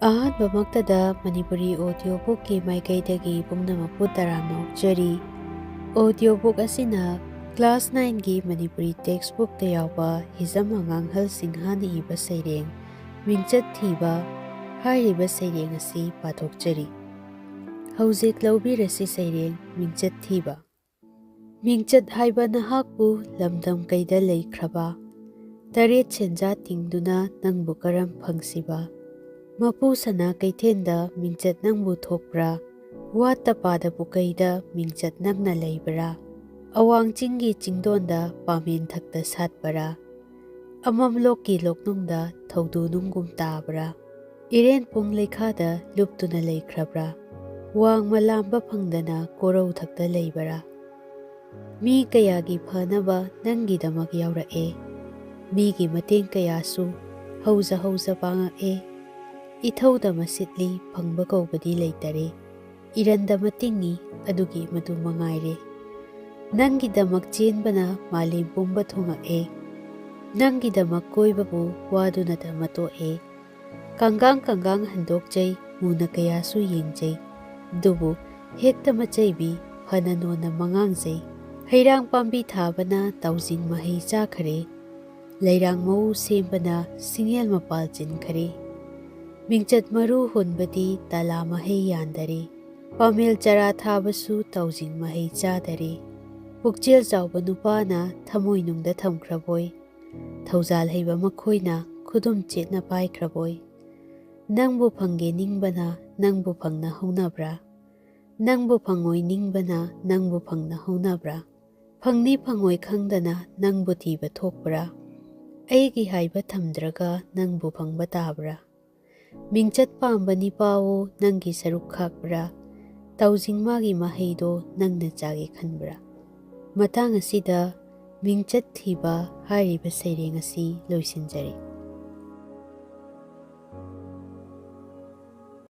ꯑꯍꯥꯟꯕꯃꯛꯇꯗ Manipuri Audio Book ki maikaidagi pumnamapu taramna okjari. Audio Book asina Class 9 ki Manipuri Textbook ta yawba Hijam Anganghal singhana iba seireng Mingchat Thiba haiba seireng asi pathokjari. Hauzik laubirasi seireng Mingchat Thiba. Mingchat haiba nahakpu lamdam kaida leikraba. Taret chenja tingduna nangbu karam phangsiba. Mapu sana kaithenda Mingchat nangbu thokpra. Wata pada bukaida Mingchat nangna leibara. Awang chingi chingdonda pamin thakta satbara. Amam lokki loknungda thaudu nungum tabra. Iren pung leikhada luptuna leikrabra. Wang malamba phangdana korau thakta leibara. Mi kayagi phanaba nangidamak yaurake. Migi mateng kayasu hauza pangake. Ithauda masitli phangba kaubadi leitare. Iranda matingi adugi madu mangaire. Nangidamak chenbana malim pumba thungake. Nangidamak koibabu waduna da matoe. Kangang handokjay muna kayasu yengjay. Dubu hekta machaybi phananona mangangjay. Hairang pambi thabana taujing mahai chakhare. Lairang mau sembana singel mapal chinkhare. Mingchat maru hunbadi tala mahai yandare. Pamil chara thabasu taujing mahai chadare. Pukchel chawba nupana thamoinungda thamkraboi. Thaujal heiba makhoina khudum chetna paikraboi. Nangbu phangge ningbana nangbu phangna haunabra. Nangbu phangoi ningbana nangbu phangna haunabra. Phangni phangoi khangdana nangbu thiba thokbra. Aigi haiba thamdraga nangbu phangba tabra. Mingchat pambani pawo nangi saruk khakbra. Taujing magi mahaido nangna chage khanbra. Matang asida Mingchat Thiba haiba seireng asi loisinjari.